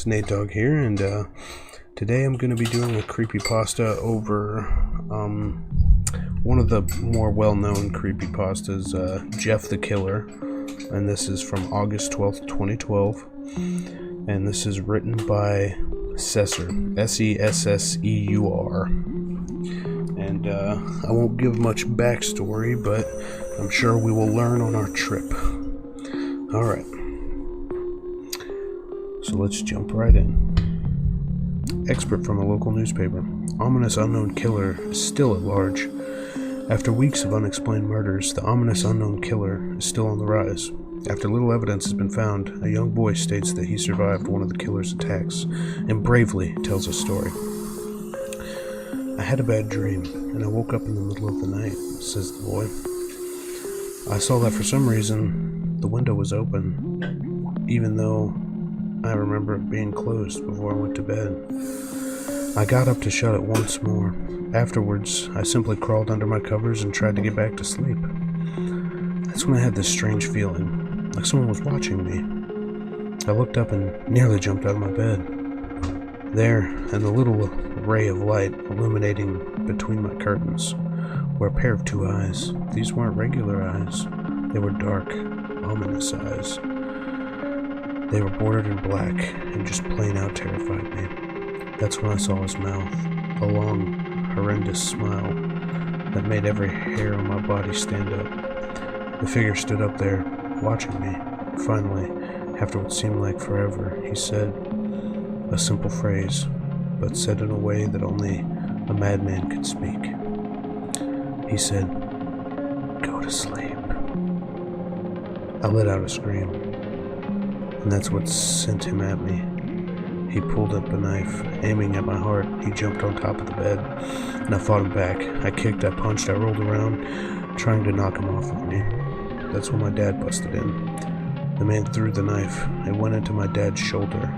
Nate Dogg here, and today I'm going to be doing a creepypasta over one of the more well-known creepypastas, Jeff the Killer, and this is from August 12th, 2012, and this is written by Sesseur, Sesseur, and I won't give much backstory, but I'm sure we will learn on our trip. Alright. So let's jump right in. Expert from a local newspaper. Ominous unknown killer is still at large. After weeks of unexplained murders, the ominous unknown killer is still on the rise. After little evidence has been found, a young boy states that he survived one of the killer's attacks and bravely tells a story. I had a bad dream, and I woke up in the middle of the night, says the boy. I saw that for some reason the window was open, even though I remember it being closed before I went to bed. I got up to shut it once more. Afterwards, I simply crawled under my covers and tried to get back to sleep. That's when I had this strange feeling, like someone was watching me. I looked up and nearly jumped out of my bed. There, in the little ray of light illuminating between my curtains, were a pair of two eyes. These weren't regular eyes. They were dark, ominous eyes. They were bordered in black and just plain out terrified me. That's when I saw his mouth, a long, horrendous smile that made every hair on my body stand up. The figure stood up there, watching me. Finally, after what seemed like forever, he said a simple phrase, but said in a way that only a madman could speak. He said, "Go to sleep." I let out a scream, and that's what sent him at me. He pulled up a knife, aiming at my heart. He jumped on top of the bed, and I fought him back. I kicked, I punched, I rolled around, trying to knock him off of me. That's when my dad busted in. The man threw the knife. It went into my dad's shoulder.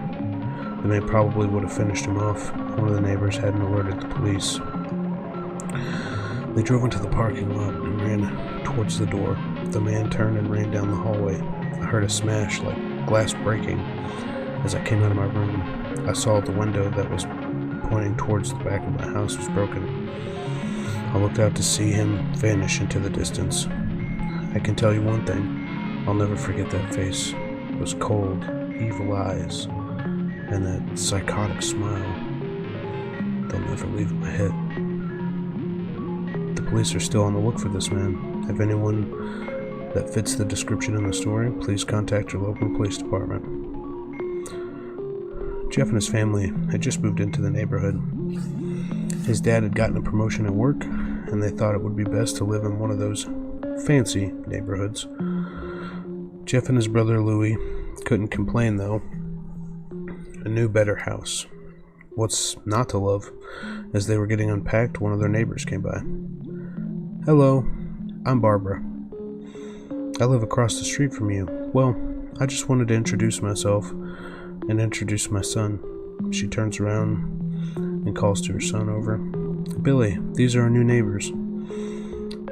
The man probably would have finished him off. One of the neighbors hadn't alerted the police. They drove into the parking lot and ran towards the door. The man turned and ran down the hallway. I heard a smash like glass breaking. As I came out of my room, I saw the window that was pointing towards the back of my house was broken. I looked out to see him vanish into the distance. I can tell you one thing, I'll never forget that face. Those cold, evil eyes, and that psychotic smile. They'll never leave my head. The police are still on the look for this man. If anyone that fits the description in the story, please contact your local police department. Jeff and his family had just moved into the neighborhood. His dad had gotten a promotion at work, and they thought it would be best to live in one of those fancy neighborhoods. Jeff and his brother Louie couldn't complain, though. A new, better house. What's not to love? As they were getting unpacked, one of their neighbors came by. "Hello, I'm Barbara. I live across the street from you. Well, I just wanted to introduce myself and introduce my son." She turns around and calls to her son over. "Billy, these are our new neighbors."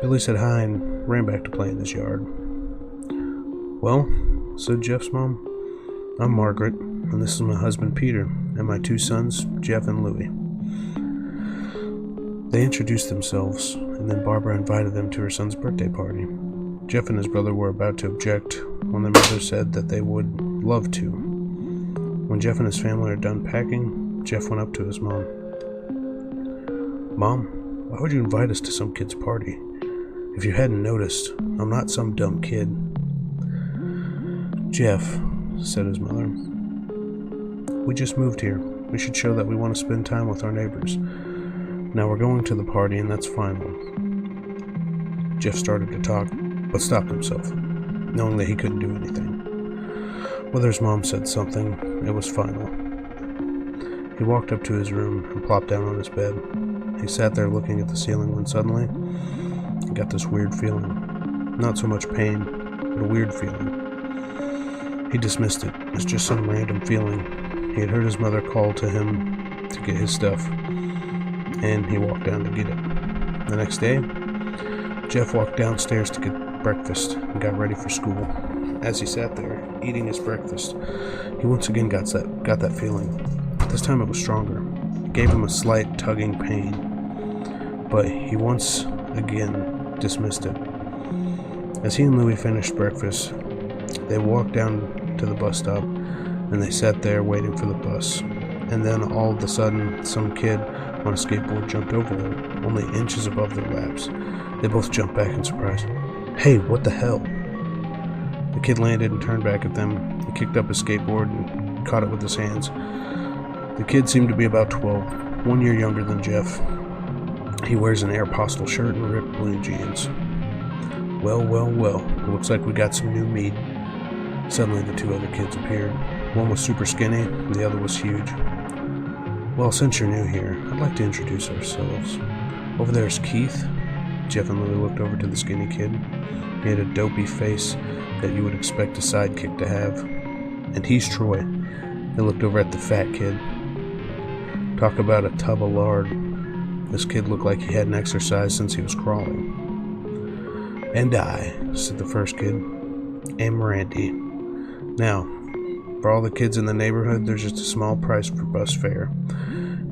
Billy said hi and ran back to play in his yard. "Well," said Jeff's mom, "I'm Margaret, and this is my husband Peter, and my two sons, Jeff and Louie." They introduced themselves, and then Barbara invited them to her son's birthday party. Jeff and his brother were about to object when their mother said that they would love to. When Jeff and his family are done packing, Jeff went up to his mom. "Mom, why would you invite us to some kid's party? If you hadn't noticed, I'm not some dumb kid." "Jeff," said his mother, "we just moved here. We should show that we want to spend time with our neighbors. Now we're going to the party, and that's final." Jeff started to talk, but stopped himself, knowing that he couldn't do anything. Whether his mom said something, it was final. He walked up to his room and plopped down on his bed. He sat there looking at the ceiling when suddenly he got this weird feeling. Not so much pain, but a weird feeling. He dismissed it as just some random feeling. He had heard his mother call to him to get his stuff, and he walked down to get it. The next day, Jeff walked downstairs to get breakfast and got ready for school. as he sat there, eating his breakfast, he once again got that feeling. This time it was stronger. It gave him a slight tugging pain, but he once again dismissed it. As he and Louie finished breakfast, they walked down to the bus stop, and they sat there waiting for the bus. And then all of a sudden, some kid on a skateboard jumped over them, only inches above their laps. They both jumped back in surprise. "Hey, what the hell?" The kid landed and turned back at them. He kicked up his skateboard and caught it with his hands. The kid seemed to be about 12, 1 year younger than Jeff. He wears an Aeropostale shirt and ripped blue jeans. Well, it looks like we got some new meat. Suddenly the two other kids appeared. One was super skinny, and the other was huge. "Well, since you're new here, I'd like to introduce ourselves. Over there is Keith." Jeff and Louie looked over to the skinny kid. He had a dopey face that you would expect a sidekick to have. "And he's Troy." They looked over at the fat kid. Talk about a tub of lard. This kid looked like he hadn't exercised since he was crawling. "And I," said the first kid, "am Randy. Now, for all the kids in the neighborhood, there's just a small price for bus fare,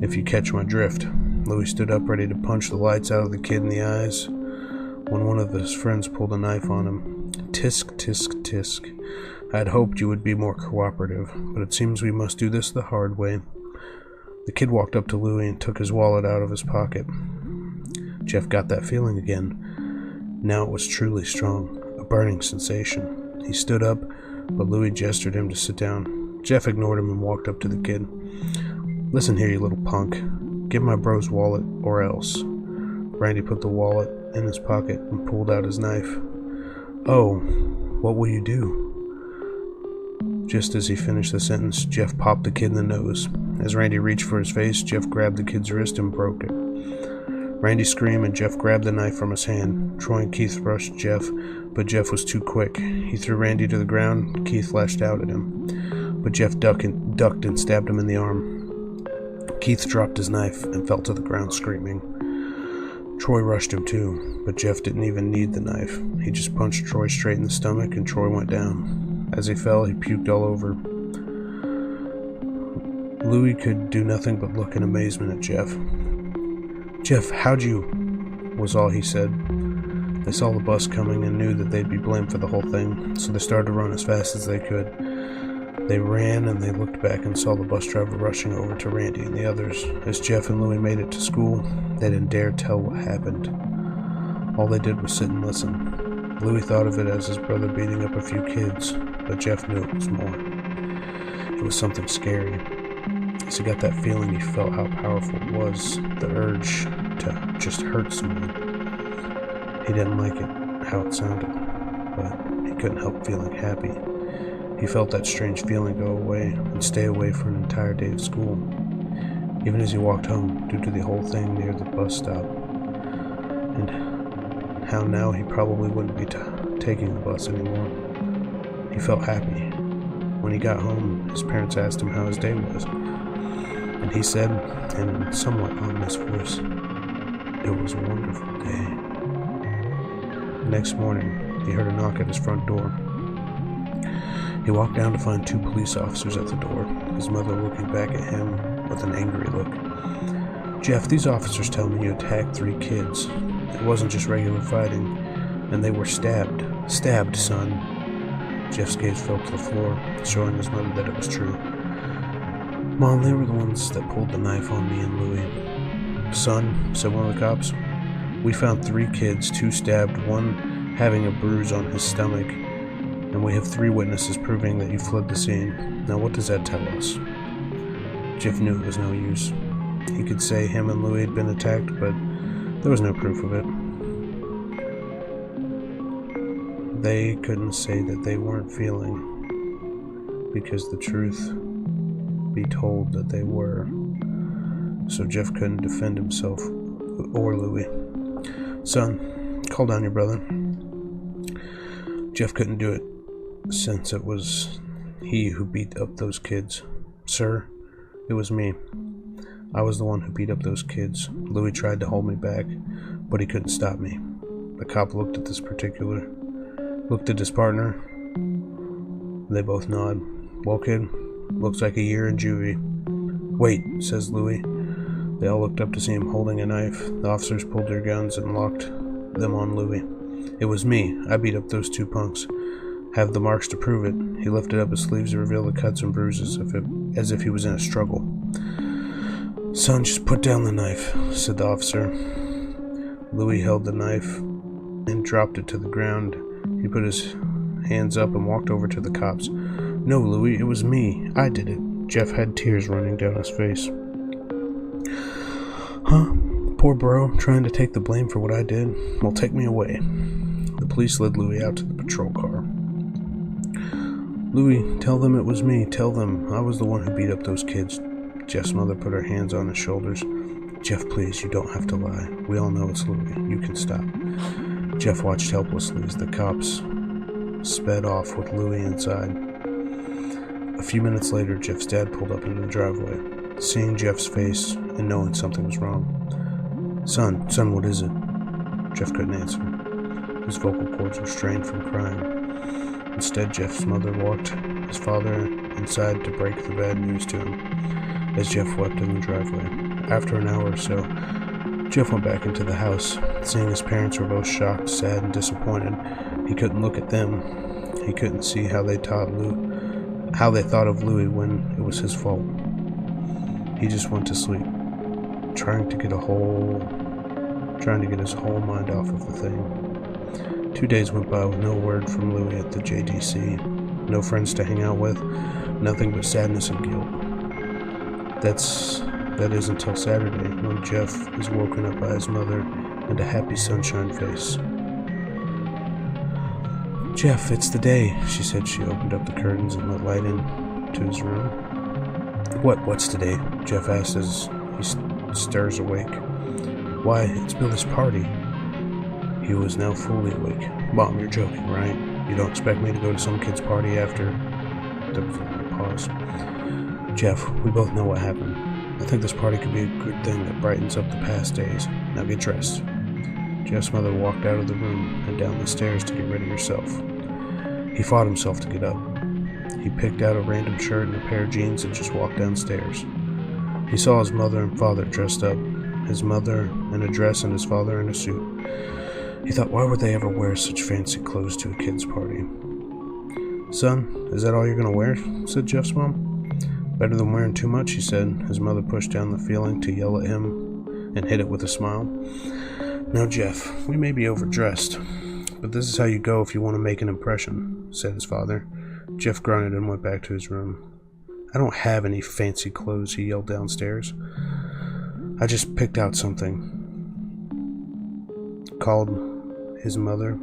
if you catch my drift." Louie stood up ready to punch the lights out of the kid in the eyes when one of his friends pulled a knife on him. "Tisk, tisk, tisk. I had hoped you would be more cooperative, but it seems we must do this the hard way." The kid walked up to Louie and took his wallet out of his pocket. Jeff got that feeling again. Now it was truly strong, a burning sensation. He stood up, but Louie gestured him to sit down. Jeff ignored him and walked up to the kid. "Listen here, you little punk. Give my bro's wallet, or else." Randy put the wallet in his pocket and pulled out his knife. "Oh, what will you do?" Just as he finished the sentence, Jeff popped the kid in the nose. As Randy reached for his face, Jeff grabbed the kid's wrist and broke it. Randy screamed and Jeff grabbed the knife from his hand. Troy and Keith rushed Jeff, but Jeff was too quick. He threw Randy to the ground. Keith lashed out at him, but Jeff ducked and stabbed him in the arm. Keith dropped his knife and fell to the ground screaming. Troy rushed him too, but Jeff didn't even need the knife. He just punched Troy straight in the stomach and Troy went down. As he fell, he puked all over. Louie could do nothing but look in amazement at Jeff. "Jeff, how'd you?" was all he said. They saw the bus coming and knew that they'd be blamed for the whole thing, so they started to run as fast as they could. They ran and they looked back and saw the bus driver rushing over to Randy and the others. As Jeff and Louie made it to school, they didn't dare tell what happened. All they did was sit and listen. Louie thought of it as his brother beating up a few kids, but Jeff knew it was more. It was something scary. As he got that feeling, he felt how powerful it was, the urge to just hurt someone. He didn't like it, how it sounded, but he couldn't help feeling happy. He felt that strange feeling go away and stay away for an entire day of school, even as he walked home due to the whole thing near the bus stop, and how now he probably wouldn't be taking the bus anymore. He felt happy. When he got home, his parents asked him how his day was, and he said, in a somewhat ominous voice, "It was a wonderful day." The next morning, he heard a knock at his front door. He walked down to find 2 police officers at the door, his mother looking back at him with an angry look. "Jeff, these officers tell me you attacked 3 kids. It wasn't just regular fighting, and they were stabbed. Stabbed, son." Jeff's gaze fell to the floor, showing his mother that it was true. "Mom, they were the ones that pulled the knife on me and Louie." "Son," said one of the cops, "we found 3 kids, 2 stabbed, 1 having a bruise on his stomach, and we have 3 witnesses proving that you fled the scene. Now what does that tell us?" Jeff knew it was no use. He could say him and Louie had been attacked, but there was no proof of it. They couldn't say that they weren't feeling, because the truth be told that they were. So Jeff couldn't defend himself or Louie. "Son, call down your brother." Jeff couldn't do it, since it was he who beat up those kids. "Sir, it was me. I was the one who beat up those kids. Louie tried to hold me back, but he couldn't stop me." The cop looked at his partner, They both nod. Well, kid, looks like a year in juvie. Wait, says Louis. They all looked up to see him holding a knife. The officers pulled their guns and locked them on Louis. It was me. I beat up those two punks. Have the marks to prove it. He lifted up his sleeves to reveal the cuts and bruises, as if he was in a struggle. Son, just put down the knife, said the officer. Louis held the knife and dropped it to the ground. He put his hands up and walked over to the cops. No, Louis, it was me. I did it. Jeff had tears running down his face. Huh? Poor bro, trying to take the blame for what I did. Well, take me away. The police led Louis out to the patrol car. Louis, tell them it was me. Tell them I was the one who beat up those kids. Jeff's mother put her hands on his shoulders. Jeff, please, you don't have to lie. We all know it's Louis. You can stop. Jeff watched helplessly as the cops sped off with Louis inside. A few minutes later, Jeff's dad pulled up into the driveway. Seeing Jeff's face and knowing something was wrong. Son, what is it? Jeff couldn't answer. His vocal cords were strained from crying. Instead, Jeff's mother walked his father inside to break the bad news to him, as Jeff wept in the driveway. After an hour or so, Jeff went back into the house. Seeing his parents were both shocked, sad, and disappointed, he couldn't look at them. He couldn't see how they thought of Louis when it was his fault. He just went to sleep, trying to get his whole mind off of the thing. 2 days went by with no word from Louis at the JDC, no friends to hang out with, nothing but sadness and guilt. That is until Saturday, when Jeff is woken up by his mother and a happy sunshine face. Jeff, it's the day, she said. She opened up the curtains and let light into his room. What's today? Jeff asked as he stirs awake. Why, it's Billy's party. He was now fully awake. Mom, you're joking, right? You don't expect me to go to some kid's party after... There was a long pause. Jeff, we both know what happened. I think this party could be a good thing that brightens up the past days. Now get dressed. Jeff's mother walked out of the room and down the stairs to get ready herself. He fought himself to get up. He picked out a random shirt and a pair of jeans and just walked downstairs. He saw his mother and father dressed up, his mother in a dress and his father in a suit. He thought, why would they ever wear such fancy clothes to a kid's party? Son, is that all you're going to wear? Said Jeff's mom. Better than wearing too much, he said. His mother pushed down the feeling to yell at him and hit it with a smile. Now, Jeff, we may be overdressed, but this is how you go if you want to make an impression, said his father. Jeff grunted and went back to his room. I don't have any fancy clothes, he yelled downstairs. I just picked out something. Called his mother.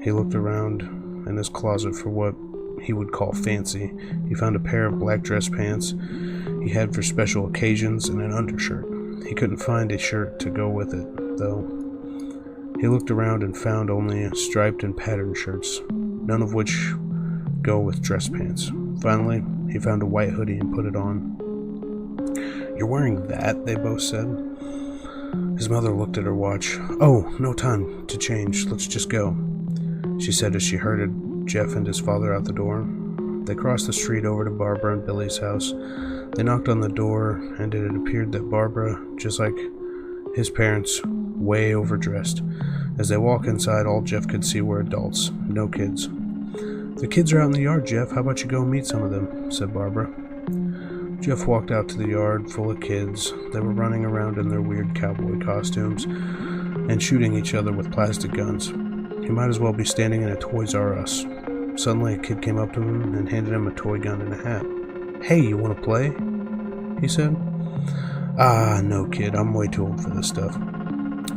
He looked around in his closet for what he would call fancy. He found a pair of black dress pants he had for special occasions and an undershirt. He couldn't find a shirt to go with it, though. He looked around and found only striped and patterned shirts, none of which go with dress pants. Finally, he found a white hoodie and put it on. You're wearing that? They both said. His mother looked at her watch. Oh, no time to change. Let's just go, she said as she herded Jeff and his father out the door. They crossed the street over to Barbara and Billy's house. They knocked on the door, and it appeared that Barbara, just like his parents, way overdressed. As they walked inside, all Jeff could see were adults, no kids. The kids are out in the yard, Jeff. How about you go meet some of them, said Barbara. Jeff walked out to the yard full of kids. They were running around in their weird cowboy costumes and shooting each other with plastic guns. He might as well be standing in a Toys R Us. Suddenly, a kid came up to him and handed him a toy gun and a hat. Hey, you want to play? He said. Ah, no, kid. I'm way too old for this stuff.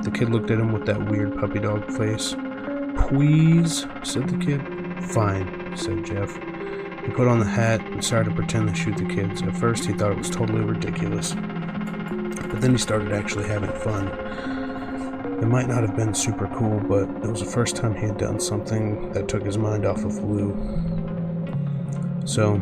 The kid looked at him with that weird puppy dog face. Please, said the kid. Fine, said Jeff. He put on the hat and started to pretend to shoot the kids. At first, he thought it was totally ridiculous. But then he started actually having fun. It might not have been super cool, but it was the first time he had done something that took his mind off of Lou. So,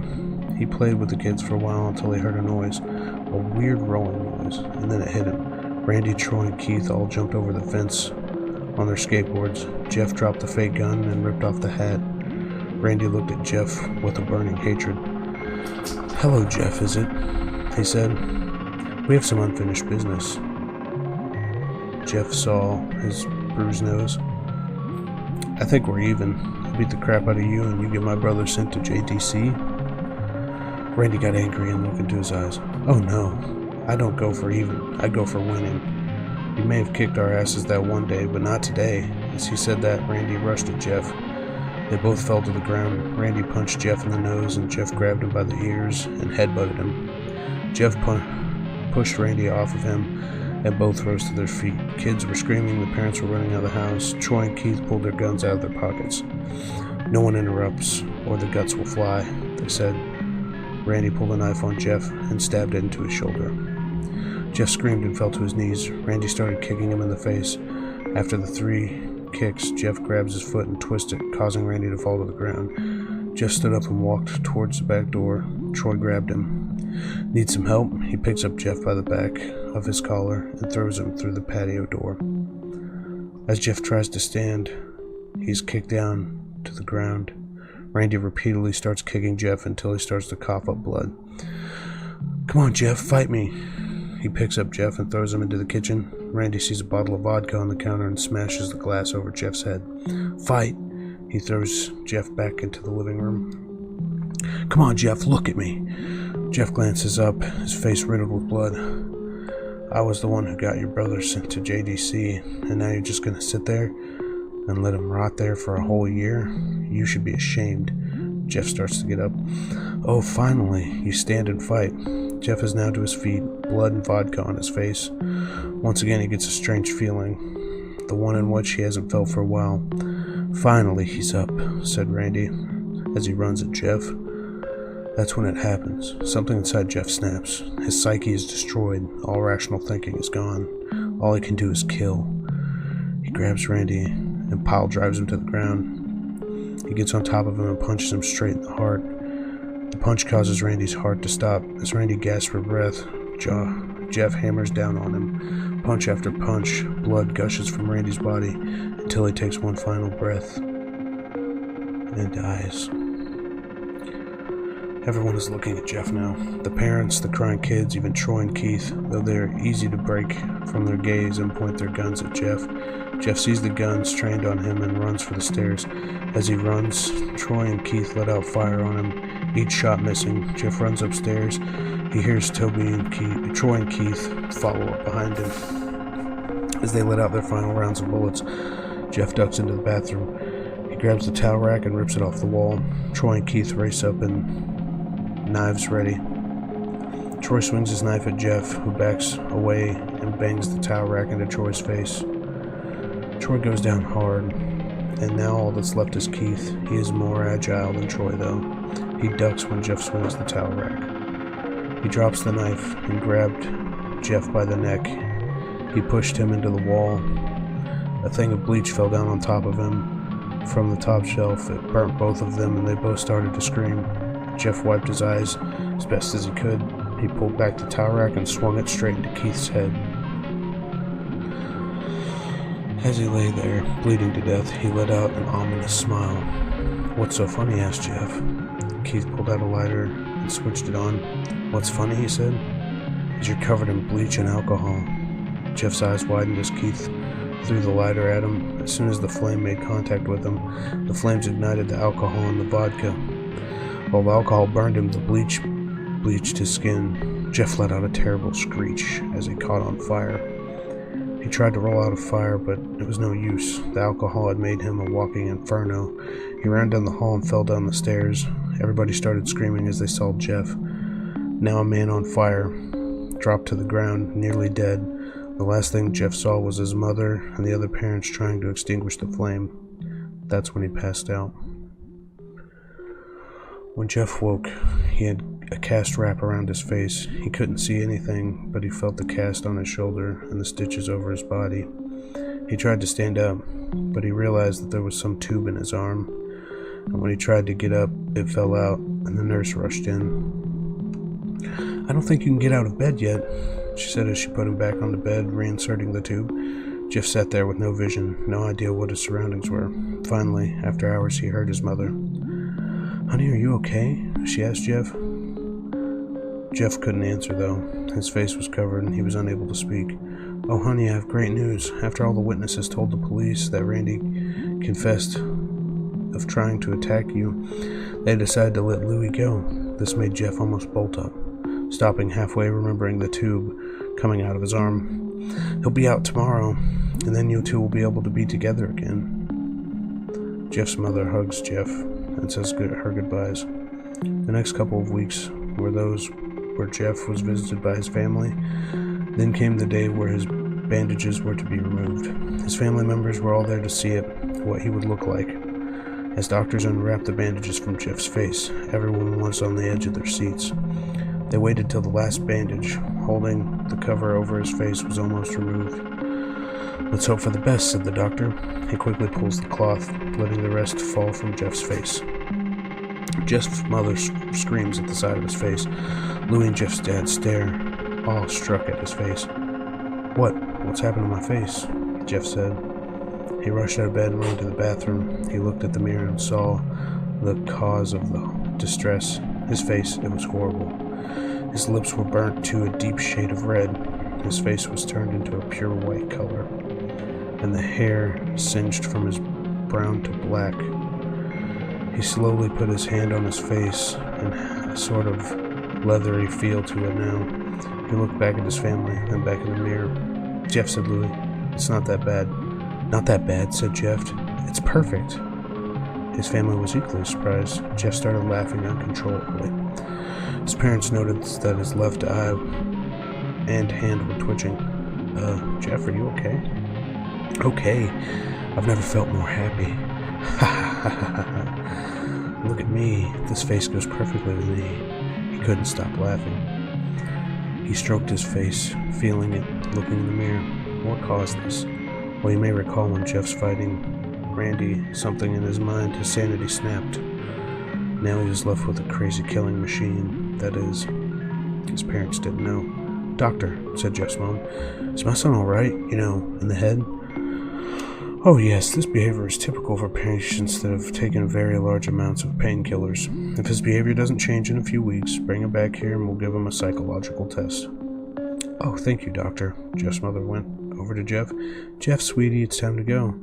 he played with the kids for a while until he heard a noise, a weird rolling noise, and then it hit him. Randy, Troy, and Keith all jumped over the fence on their skateboards. Jeff dropped the fake gun and ripped off the hat. Randy looked at Jeff with a burning hatred. "Hello, Jeff, is it?" he said. "We have some unfinished business." Jeff saw his bruised nose. "I think we're even. I beat the crap out of you and you get my brother sent to JTC?" Randy got angry and looked into his eyes. "Oh no, I don't go for even. I go for winning. You may have kicked our asses that one day, but not today." As he said that, Randy rushed at Jeff. They both fell to the ground. Randy punched Jeff in the nose and Jeff grabbed him by the ears and headbutted him. Jeff pushed Randy off of him and both rose to their feet. Kids were screaming, the parents were running out of the house. Troy and Keith pulled their guns out of their pockets. "No one interrupts, or the guts will fly," they said. Randy pulled a knife on Jeff and stabbed it into his shoulder. Jeff screamed and fell to his knees. Randy started kicking him in the face. After the 3 kicks, Jeff grabs his foot and twists it, causing Randy to fall to the ground. Jeff stood up and walked towards the back door. Troy grabbed him. "Need some help?" He picks up Jeff by the back of his collar and throws him through the patio door. As Jeff tries to stand, he's kicked down to the ground. Randy repeatedly starts kicking Jeff until he starts to cough up blood. "Come on, Jeff, fight me." He picks up Jeff and throws him into the kitchen. Randy sees a bottle of vodka on the counter and smashes the glass over Jeff's head. "Fight!" He throws Jeff back into the living room. "Come on, Jeff, look at me." Jeff glances up, his face riddled with blood. "I was the one who got your brother sent to JDC, and now you're just gonna sit there and let him rot there for a whole year? You should be ashamed." Jeff starts to get up. "Oh, finally, you stand and fight." Jeff is now to his feet, blood and vodka on his face. Once again, he gets a strange feeling, the one in which he hasn't felt for a while. "Finally, he's up," said Randy, as he runs at Jeff. That's when it happens. Something inside Jeff snaps. His psyche is destroyed. All rational thinking is gone. All he can do is kill. He grabs Randy and pile drives him to the ground. He gets on top of him and punches him straight in the heart. The punch causes Randy's heart to stop. As Randy gasps for breath, Jeff hammers down on him. Punch after punch, blood gushes from Randy's body until he takes one final breath and dies. Everyone is looking at Jeff now. The parents, the crying kids, even Troy and Keith, though they are easy to break from their gaze and point their guns at Jeff. Jeff sees the guns trained on him and runs for the stairs. As he runs, Troy and Keith let out fire on him, each shot missing. Jeff runs upstairs. He hears Troy and Keith follow up behind him. As they let out their final rounds of bullets, Jeff ducks into the bathroom. He grabs the towel rack and rips it off the wall. Troy and Keith race up and knives ready. Troy swings his knife at Jeff, who backs away and bangs the towel rack into Troy's face. Troy goes down hard, and now all that's left is Keith. He is more agile than Troy, though. He ducks when Jeff swings the towel rack. He drops the knife and grabbed Jeff by the neck. He pushed him into the wall. A thing of bleach fell down on top of him from the top shelf. It burnt both of them, and they both started to scream. Jeff wiped his eyes as best as he could. He pulled back the towel rack and swung it straight into Keith's head. As he lay there, bleeding to death, he let out an ominous smile. "What's so funny?" asked Jeff. Keith pulled out a lighter and switched it on. "What's funny?" he said. "Is you're covered in bleach and alcohol." Jeff's eyes widened as Keith threw the lighter at him. As soon as the flame made contact with him, the flames ignited the alcohol and the vodka. While the alcohol burned him, the bleach bleached his skin. Jeff let out a terrible screech as he caught on fire. He tried to roll out of fire, but it was no use. The alcohol had made him a walking inferno. He ran down the hall and fell down the stairs. Everybody started screaming as they saw Jeff, now a man on fire, dropped to the ground, nearly dead. The last thing Jeff saw was his mother and the other parents trying to extinguish the flame. That's when he passed out. When Jeff woke, he had a cast wrap around his face. He couldn't see anything, but he felt the cast on his shoulder and the stitches over his body. He tried to stand up, but he realized that there was some tube in his arm, and when he tried to get up, it fell out, and the nurse rushed in. "I don't think you can get out of bed yet," she said as she put him back on the bed, reinserting the tube. Jeff sat there with no vision, no idea what his surroundings were. Finally, after hours, he heard his mother. "Honey, are you okay?" she asked Jeff. Jeff couldn't answer, though. His face was covered and he was unable to speak. "Oh, honey, I have great news. After all the witnesses told the police that Randy confessed of trying to attack you, they decided to let Louie go." This made Jeff almost bolt up, stopping halfway, remembering the tube coming out of his arm. "He'll be out tomorrow, and then you two will be able to be together again." Jeff's mother hugs Jeff and says her goodbyes. The next couple of weeks were those where Jeff was visited by his family. Then came the day where his bandages were to be removed. His family members were all there to see it, what he would look like. As doctors unwrapped the bandages from Jeff's face, everyone was on the edge of their seats. They waited till the last bandage, holding the cover over his face, was almost removed. "Let's hope for the best," said the doctor. He quickly pulls the cloth, letting the rest fall from Jeff's face. Jeff's mother screams at the side of his face. Louie and Jeff's dad stare, awe-struck at his face. What's happened to my face?" Jeff said. He rushed out of bed and ran to the bathroom. He looked at the mirror and saw the cause of the distress. His face, it was horrible. His lips were burnt to a deep shade of red. His face was turned into a pure white color, and the hair singed from his brown to black. He slowly put his hand on his face, and a sort of leathery feel to it now. He looked back at his family, then back in the mirror. "Jeff," said Louie, "it's not that bad." "Not that bad," said Jeff. "It's perfect." His family was equally surprised. Jeff started laughing uncontrollably. His parents noticed that his left eye and hand were twitching. Jeff, are you okay?" "Okay. I've never felt more happy." "Ha ha ha ha. Look at me. This face goes perfectly with me." He couldn't stop laughing. He stroked his face, feeling it, looking in the mirror. What caused this? Well, you may recall when Jeff's fighting Randy, something in his mind, his sanity snapped. Now he was left with a crazy killing machine. That is, his parents didn't know. "Doctor," said Jeff's mom, "is my son all right, in the head?" "Oh yes, this behavior is typical for patients that have taken very large amounts of painkillers. If his behavior doesn't change in a few weeks, bring him back here and we'll give him a psychological test." "Oh, thank you, doctor." Jeff's mother went over to Jeff. "Jeff, sweetie, it's time to go."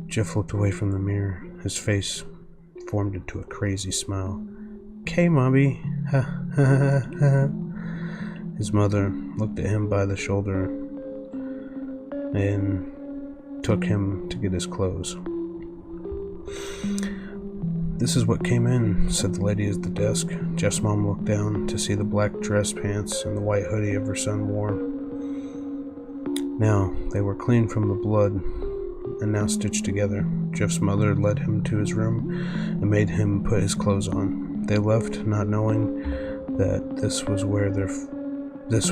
Jeff looked away from the mirror. His face formed into a crazy smile. "'Kay, Mommy." Ha ha ha ha. His mother looked at him by the shoulder and took him to get his clothes. "This is what came in," said the lady at the desk. Jeff's mom looked down to see the black dress pants and the white hoodie of her son wore. Now, they were clean from the blood and now stitched together. Jeff's mother led him to his room and made him put his clothes on. They left, not knowing that this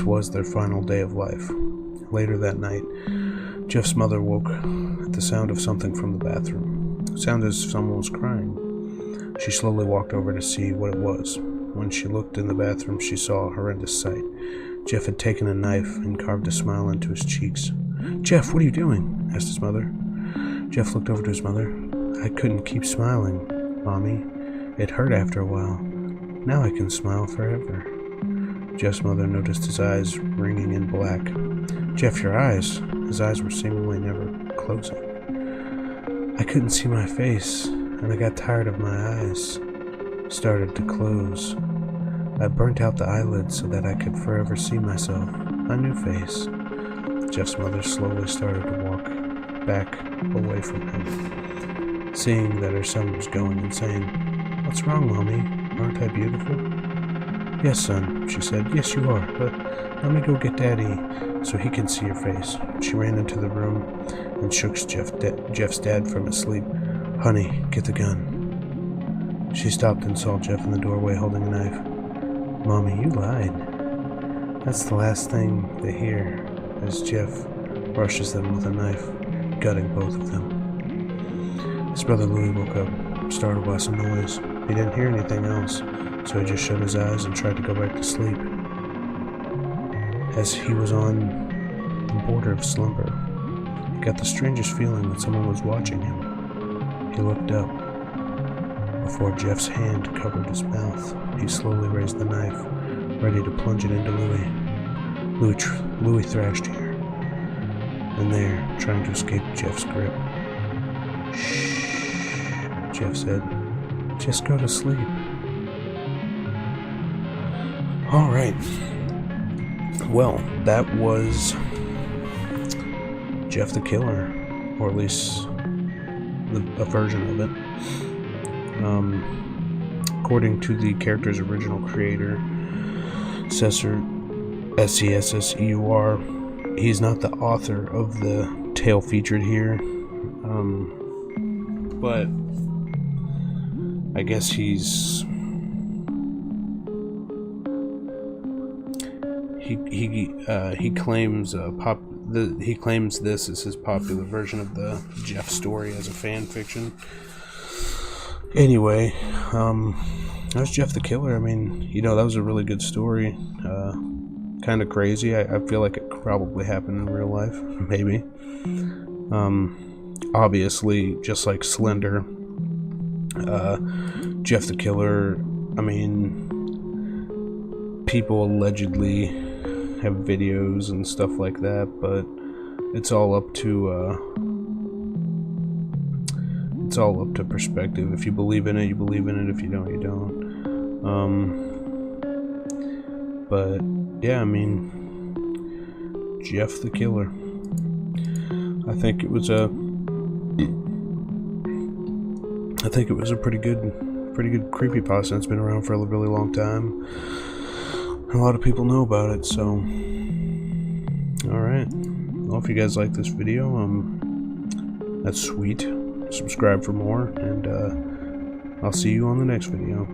was their final day of life. Later that night, Jeff's mother woke at the sound of something from the bathroom. It sounded as if someone was crying. She slowly walked over to see what it was. When she looked in the bathroom, she saw a horrendous sight. Jeff had taken a knife and carved a smile into his cheeks. "Jeff, what are you doing?" asked his mother. Jeff looked over to his mother. "I couldn't keep smiling, Mommy. It hurt after a while. Now I can smile forever." Jeff's mother noticed his eyes ringing in black. "Jeff, your eyes." His eyes were seemingly never closing. "I couldn't see my face, and I got tired of my eyes started to close. I burnt out the eyelids so that I could forever see myself, a new face." Jeff's mother slowly started to walk back away from him, seeing that her son was going insane. "What's wrong, Mommy? Aren't I beautiful?" "Yes, son," she said. "Yes, you are, but let me go get Daddy so he can see your face." She ran into the room and shook Jeff's dad from his sleep. "Honey, get the gun." She stopped and saw Jeff in the doorway holding a knife. "Mommy, you lied." That's the last thing they hear as Jeff rushes them with a knife, gutting both of them. His brother Louie woke up, startled by some noise. He didn't hear anything else, so he just shut his eyes and tried to go back to sleep. As he was on the border of slumber, he got the strangest feeling that someone was watching him. He looked up. A Before Jeff's hand covered his mouth, he slowly raised the knife, ready to plunge it into Louis. Louis thrashed here and there, trying to escape Jeff's grip. "Shh," Jeff said. "Just go to sleep." Alright. Well, that was Jeff the Killer, or at least a version of it. According to the character's original creator, Cesseur, Sesseur, he's not the author of the tale featured here, but I guess he claims he claims this is his popular version of the Jeff story as a fan fiction. Anyway, that was Jeff the Killer. I mean, that was a really good story. Kind of crazy. I feel like it probably happened in real life, maybe. Obviously, just like Slender, Jeff the Killer, I mean, people allegedly have videos and stuff like that, but it's all up to perspective. If you believe in it, you believe in it. If you don't, you don't. But yeah, I mean, Jeff the Killer. I think it was a pretty good creepypasta. It's been around for a really long time. A lot of people know about it, so alright. Well, if you guys like this video, that's sweet. Subscribe for more, and I'll see you on the next video.